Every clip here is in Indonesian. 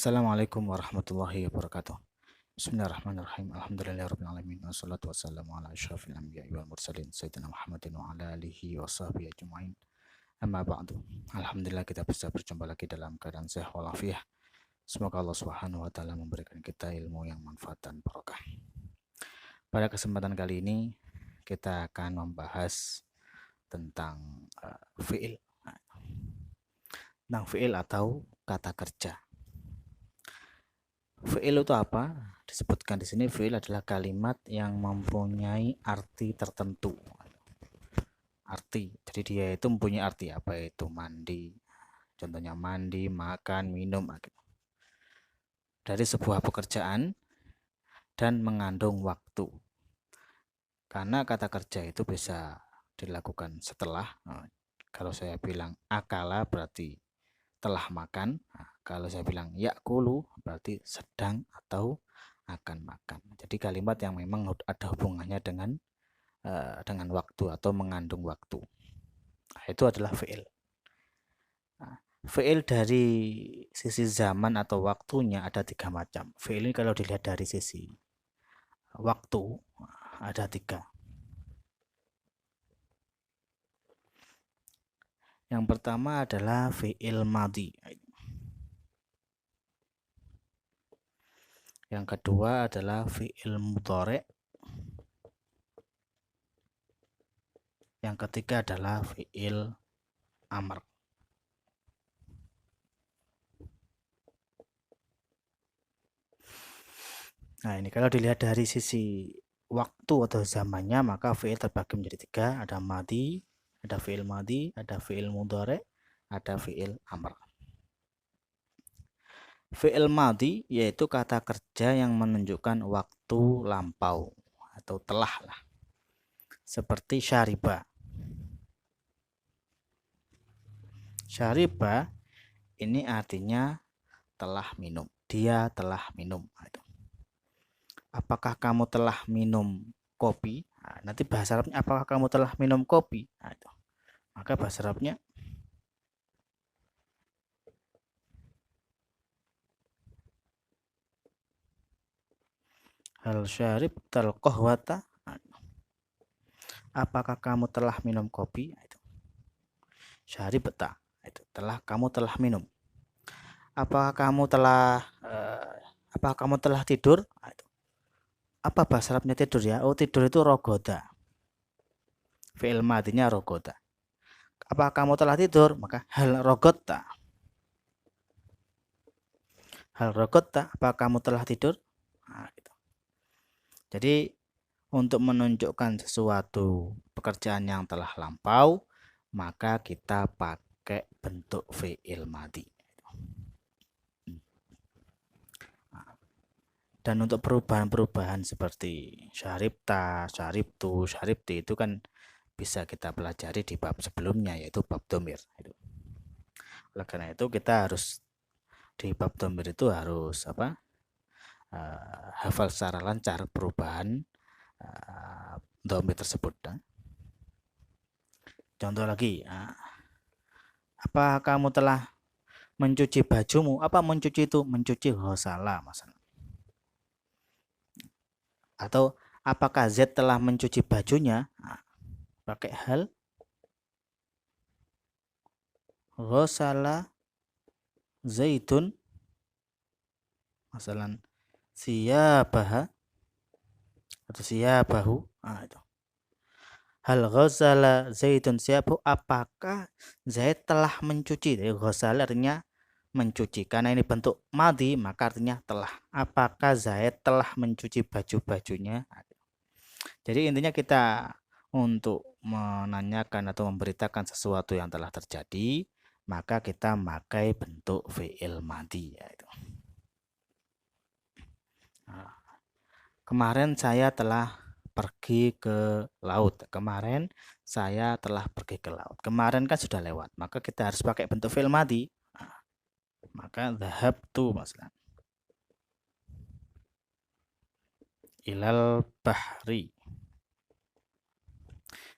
Assalamualaikum warahmatullahi wabarakatuh. Bismillahirrahmanirrahim. Alhamdulillahirabbil alamin. Wassalatu wassalamu ala asyrafil anbiya'i wal mursalin sayyidina Muhammadin wa ala alihi wa sahbihi ajmain. Amma ba'du. Alhamdulillah kita bisa berjumpa lagi dalam keadaan sehat walafiat. Semoga Allah Subhanahu wa taala memberikan kita ilmu yang manfaat dan barokah. Pada kesempatan kali ini kita akan membahas tentang fi'il. Tentang fi'il atau kata kerja. Fi'il itu apa? Disebutkan di sini fi'il adalah kalimat yang mempunyai arti tertentu. Arti. Jadi dia itu mempunyai arti apa itu mandi. Contohnya mandi, makan, minum gitu. Dari sebuah pekerjaan dan mengandung waktu. Karena kata kerja itu bisa dilakukan setelah. Kalau saya bilang akala berarti telah makan. Kalau saya bilang yakulu berarti sedang atau akan makan. Jadi kalimat yang memang ada hubungannya dengan waktu atau mengandung waktu. Itu adalah fi'il. Fi'il dari sisi zaman atau waktunya ada 3 macam. Fi'il ini kalau dilihat dari sisi waktu ada 3. Yang pertama adalah fi'il madhi. Yang kedua adalah fi'il mudhari'. Yang ketiga adalah fi'il amr. Nah, ini kalau dilihat dari sisi waktu atau zamannya, maka fi'il terbagi menjadi 3. Ada madhi, ada fi'il madhi, ada fi'il mudhari', ada fi'il amr. Fi'il madhi yaitu kata kerja yang menunjukkan waktu lampau atau telah lah. Seperti syariba. Syariba ini artinya telah minum. Dia telah minum. Apakah kamu telah minum kopi? Nah, nanti bahasa Arabnya apakah kamu telah minum kopi? Nah, itu. Maka bahasa Arabnya hal syaribtal qahwata? Apakah kamu telah minum kopi? Itu. Syaribta. Itu kamu telah minum. Apakah kamu telah tidur? Itu. Apa bahasa Arabnya tidur ya? Oh, tidur itu rogoda. Fi'il madhinya rogoda. Apakah kamu telah tidur? Maka hal rogoda. Hal rogoda, apakah kamu telah tidur? Nah, gitu. Jadi untuk menunjukkan sesuatu pekerjaan yang telah lampau, maka kita pakai bentuk fi'il madhi. Dan untuk perubahan-perubahan seperti syaribta, syaribtu, syaribti itu kan bisa kita pelajari di bab sebelumnya, yaitu bab dhamir. Oleh karena itu kita harus di bab dhamir itu harus hafal secara lancar perubahan dhamir tersebut. Contoh lagi, apa kamu telah mencuci bajumu? Apa mencuci itu? Mencuci ghasala masalah. Atau apakah Z telah mencuci bajunya? Pakai hal ghasala zaitun masalah siyabaha atau siyabahu. Itu. Hal ghasala zaitun siyabahu, apakah Zaid telah mencuci? Ghasala artinya mencuci. Karena ini bentuk madhi, maka artinya telah. Apakah Zaid telah mencuci baju-bajunya? Jadi intinya kita untuk menanyakan atau memberitakan sesuatu yang telah terjadi, maka kita memakai bentuk fi'il madhi. Kemarin saya telah pergi ke laut. Kemarin saya telah pergi ke laut. Kemarin kan sudah lewat, maka kita harus pakai bentuk fi'il madhi. Maka dhahabtu masalah ilal bahri.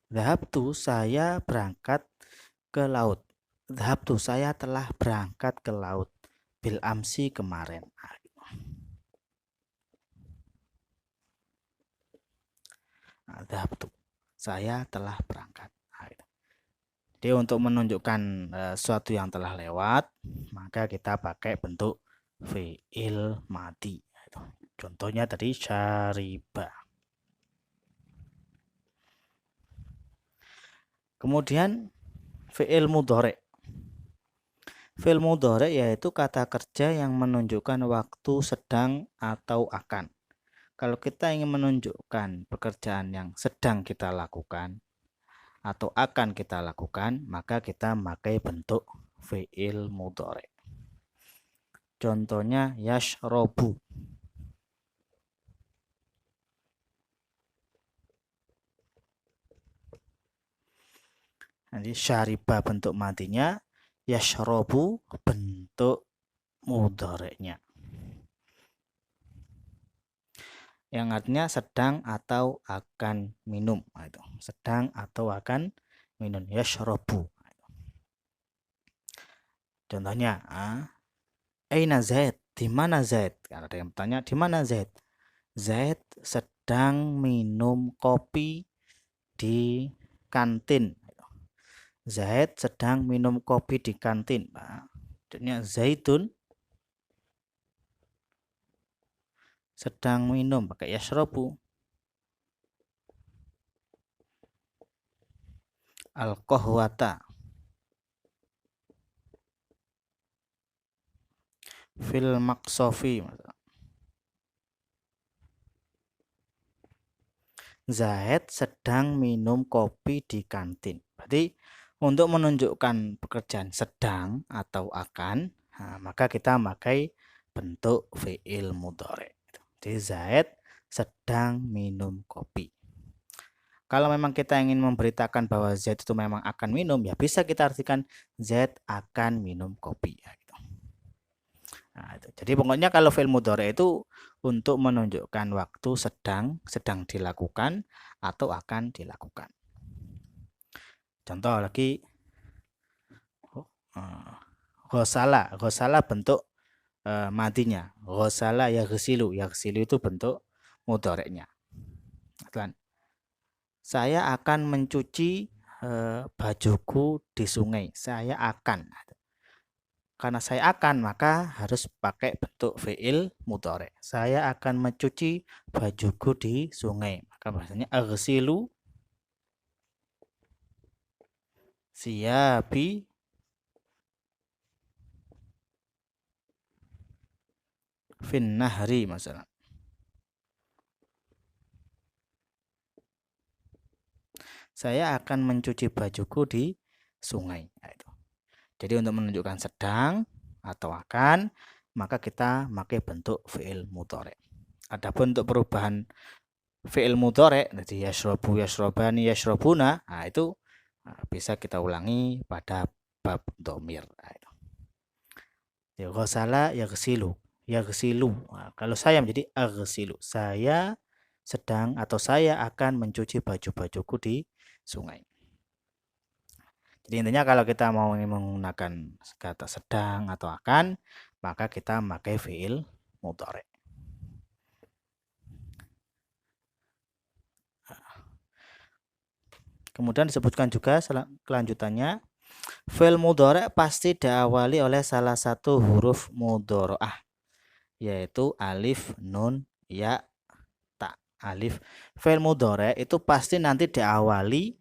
Dhahabtu, saya berangkat ke laut. Dhahabtu, saya telah berangkat ke laut. bil amsi kemarin. Dhahabtu, saya telah berangkat. Jadi untuk menunjukkan sesuatu yang telah lewat, maka kita pakai bentuk fi'il madi. Contohnya tadi syariba. Kemudian fi'il mudhari. Fi'il mudhari yaitu kata kerja yang menunjukkan waktu sedang atau akan. Kalau kita ingin menunjukkan pekerjaan yang sedang kita lakukan atau akan kita lakukan, maka kita memakai bentuk fi'il mudhari. Contohnya yashrobu. Nanti syariba bentuk madinya, yashrobu bentuk mudhari'nya. Yang artinya sedang atau akan minum. Itu sedang atau akan minum, yashrobu. Contohnya, aina Zaid, di mana Zaid? Karena ada yang bertanya, di mana Zaid? Zaid sedang minum kopi di kantin. Zaid sedang minum kopi di kantin. Artinya Zaidun sedang minum, pakai yashrobu. Al-qahwata fil maqsofi. Zaid sedang minum kopi di kantin. Berarti untuk menunjukkan pekerjaan sedang atau akan, maka kita memakai bentuk fi'il mudhari. Jadi Zaid sedang minum kopi. Kalau memang kita ingin memberitakan bahwa Zaid itu memang akan minum, ya bisa kita artikan Zaid akan minum kopi. Jadi pokoknya kalau fi'il mudhari itu untuk menunjukkan waktu sedang dilakukan atau akan dilakukan. Contoh lagi, ghosala bentuk madinya, ghosala yaghsilu itu bentuk mudhari'nya. Saya akan mencuci bajuku di sungai. Saya akan. Karena saya akan, maka harus pakai bentuk fi'il mudhari. Saya akan mencuci bajuku di sungai. Maka bahasanya aghsilu siyabi fin nahri masalah. Saya akan mencuci bajuku di sungai. Jadi untuk menunjukkan sedang atau akan, maka kita pakai bentuk fi'il mudhari. Adapun untuk perubahan fi'il mudhari, jadi yashrobu, yashrobani, yashrobuna, itu bisa kita ulangi pada bab dhamir. Ghasala yaghsilu, yaghsilu. Kalau saya menjadi aghsilu. Saya sedang atau saya akan mencuci baju-bajuku di sungai. Jadi intinya kalau kita mau menggunakan kata sedang atau akan, maka kita memakai fi'il mudhari. Kemudian disebutkan juga kelanjutannya, fi'il mudhari pasti diawali oleh salah satu huruf mudhari'ah, yaitu alif, nun, ya, ta. Alif. Fi'il mudhari itu pasti nanti diawali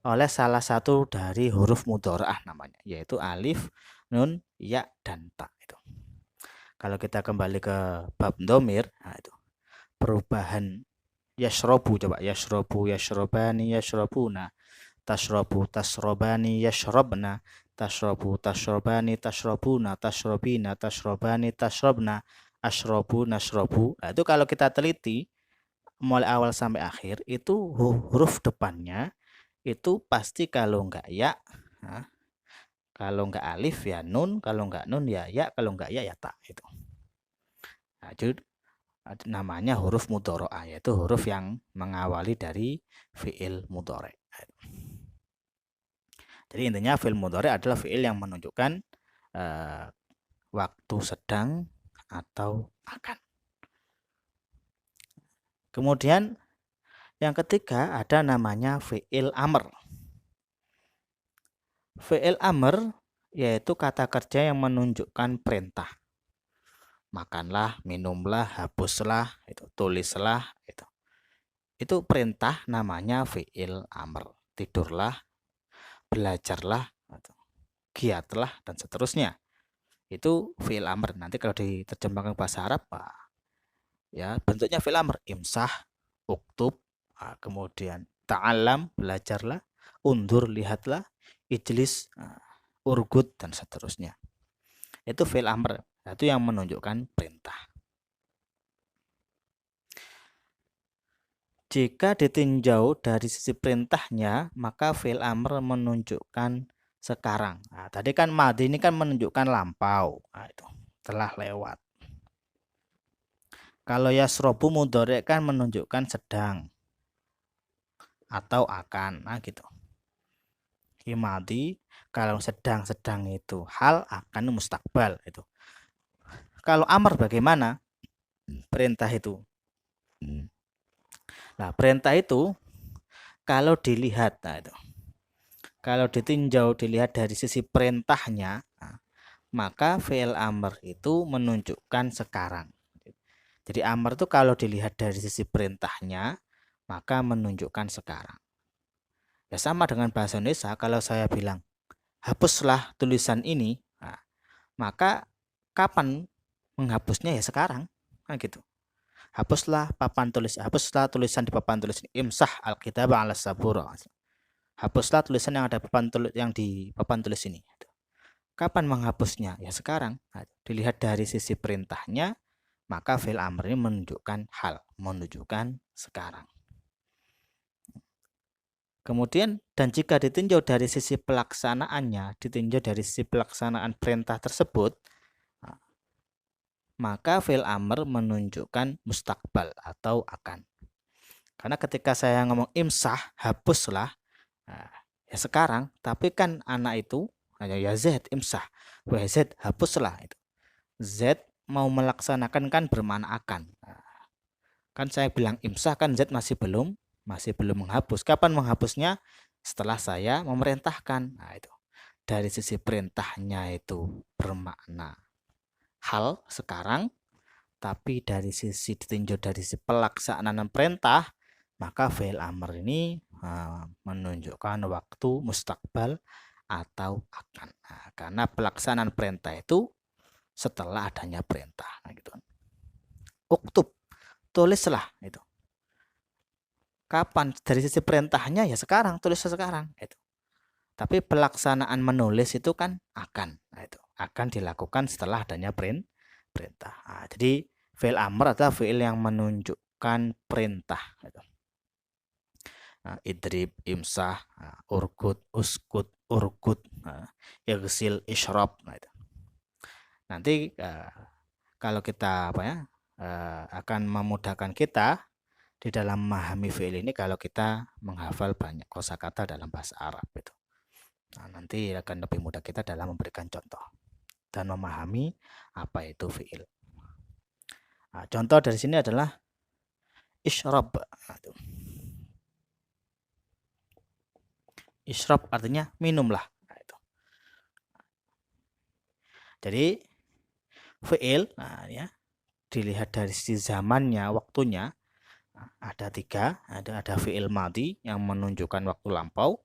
oleh salah satu dari huruf mudhari'ah namanya, yaitu alif, nun, ya, dan ta. Itu. Kalau kita kembali ke bab dhamir, itu perubahan yashrobu, coba yashrobu, yashrobani, yashrobuna, tashrobu, tashrobani, yashrobna, tashrobu, tashrobani, tashrobuna, tashrobina, tashrobani, tashrobna, ashrobu, nashrobu. Itu kalau kita teliti mulai awal sampai akhir, itu huruf depannya itu pasti kalau enggak ya, kalau enggak alif ya nun, kalau enggak nun ya ya, kalau enggak ya ta. Itu. Jadi namanya huruf mudhari'ah, yaitu huruf yang mengawali dari fi'il mudhari. Jadi intinya fi'il mudhari adalah fi'il yang menunjukkan waktu sedang atau akan. Kemudian yang ketiga ada namanya fi'il amr. Fi'il amr yaitu kata kerja yang menunjukkan perintah. Makanlah, minumlah, hapuslah, itu tulislah, itu. Itu perintah namanya fi'il amr. Tidurlah, belajarlah, giatlah, dan seterusnya. Itu fi'il amr. Nanti kalau diterjemahkan bahasa Arab, ya bentuknya fi'il amr. Imsah, uktub, kemudian ta'alam, belajarlah, undur, lihatlah, ijlis, urgut, dan seterusnya. Itu fi'il amr. Itu yang menunjukkan perintah. Jika ditinjau dari sisi perintahnya, maka fi'il amr menunjukkan sekarang. Nah, tadi kan madhi ini kan menunjukkan lampau. Nah, itu telah lewat. Kalau yasrobu mudhari kan menunjukkan sedang atau akan. Nah, gitu. Madhi kalau sedang itu hal, akan mustakbal itu. Kalau amr bagaimana? Perintah itu. Nah, perintah itu kalau dilihat, nah itu, kalau ditinjau dilihat dari sisi perintahnya, maka fi'il amr itu menunjukkan sekarang. Jadi amr itu kalau dilihat dari sisi perintahnya, maka menunjukkan sekarang. Ya sama dengan bahasa Indonesia, kalau saya bilang hapuslah tulisan ini, maka kapan menghapusnya? Ya sekarang, nah gitu. Hapuslah tulisan di papan tulis ini. Imsah al-kitab ala sabura. Hapuslah tulisan yang ada di papan tulis ini. Kapan menghapusnya? Ya sekarang. Nah, dilihat dari sisi perintahnya, maka fi'il amr ini menunjukkan hal, menunjukkan sekarang. Kemudian dan jika ditinjau dari sisi pelaksanaannya, ditinjau dari sisi pelaksanaan perintah tersebut, maka fi'il amr menunjukkan mustakbal atau akan. Karena ketika saya ngomong imsah, hapuslah, ya sekarang, tapi kan anak itu ya Z imsah, wa Z hapuslah itu. Z mau melaksanakan kan bermakna akan. Kan saya bilang imsah kan Z masih belum menghapus. Kapan menghapusnya? Setelah saya memerintahkan. Nah, itu. Dari sisi perintahnya itu bermakna hal sekarang, tapi dari sisi ditinjau dari sisi pelaksanaan perintah, maka fi'il amr ini menunjukkan waktu mustakbal atau akan. Nah, karena pelaksanaan perintah itu setelah adanya perintah. Nah, gitu. Uktub, tulislah itu. Kapan? Dari sisi perintahnya ya sekarang, tulis sekarang itu. Tapi pelaksanaan menulis itu kan akan. Nah, itu akan dilakukan setelah adanya perintah. Nah, jadi fi'il amr adalah fi'il yang menunjukkan perintah. Gitu. Nah, idrib, imsah, urgut, uskut, urgut, igsil, isyrab. Nah, itu. Nanti kalau kita akan memudahkan kita di dalam memahami fi'il ini kalau kita menghafal banyak kosakata dalam bahasa Arab itu. Nah, nanti akan lebih mudah kita dalam memberikan contoh dan memahami apa itu fi'il. Nah, contoh dari sini adalah isyrab. Isyrab artinya minumlah. Nah, itu. Jadi fi'il, ya, dilihat dari sisi zamannya, waktunya, ada tiga. Ada fi'il madhi yang menunjukkan waktu lampau.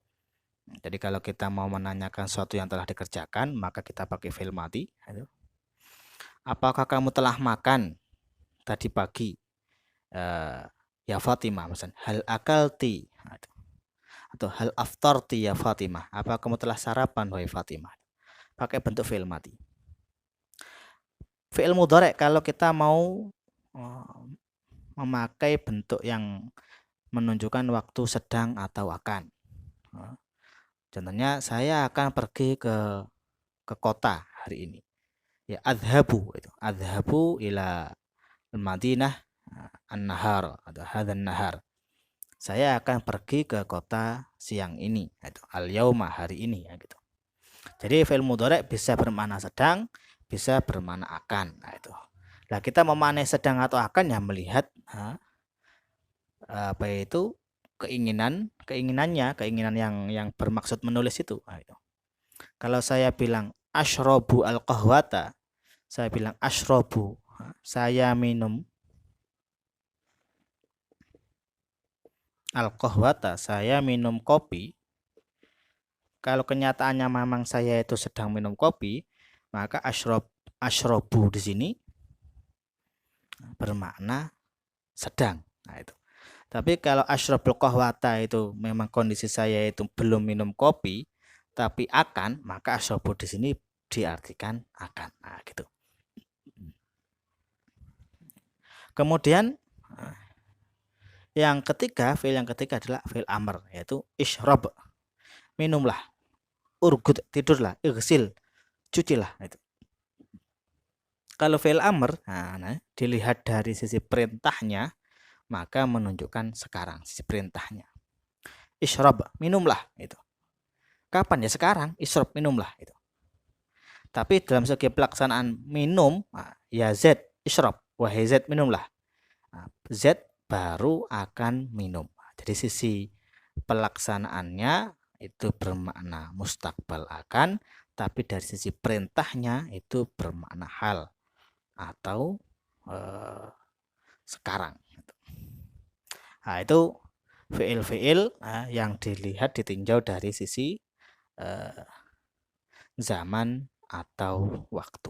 Jadi kalau kita mau menanyakan sesuatu yang telah dikerjakan, maka kita pakai fi'il madhi. Apakah kamu telah makan tadi pagi? Ya Fatimah, misalnya hal akalti, atau hal aftarti ya Fatimah. Apa kamu telah sarapan wahai Fatimah? Pakai bentuk fi'il madhi. Fi'il mudhari kalau kita mau memakai bentuk yang menunjukkan waktu sedang atau akan. Contohnya saya akan pergi ke kota hari ini. Ya adhabu itu. Adhabu ila Madinah an-nahar atau hadan nahar. Saya akan pergi ke kota siang ini, itu al-yauma hari ini ya gitu. Jadi fi'il mudhari bisa bermakna sedang, bisa bermakna akan. Nah, itu. Nah, kita memaknai sedang atau akan ya melihat apa itu keinginan yang bermaksud menulis itu. Nah, itu. Kalau saya bilang asyrobu al-qahwata, saya bilang asyrobu, saya minum al-qahwata, saya minum kopi. Kalau kenyataannya memang saya itu sedang minum kopi, maka asyrobu di sini bermakna sedang. Nah, itu. Tapi kalau asyrabul qahwata itu memang kondisi saya itu belum minum kopi, tapi akan, maka asyrabu di sini diartikan akan. Nah, gitu. Kemudian yang ketiga, fiil yang ketiga adalah fiil amr, yaitu isyrab. Minumlah, urgut, tidurlah, igsil, cucilah. Itu. Kalau fiil amr, nah, dilihat dari sisi perintahnya, maka menunjukkan sekarang sisi perintahnya. Isyrab, minumlah. Itu. Kapan ya? Sekarang. Isyrab, minumlah. Itu. Tapi dalam segi pelaksanaan minum, ya Z, isyrab, wahai Z, minumlah. Z baru akan minum. Jadi sisi pelaksanaannya itu bermakna mustakbal akan, tapi dari sisi perintahnya itu bermakna hal atau sekarang. Nah, itu fiil-fiil yang dilihat ditinjau dari sisi zaman atau waktu.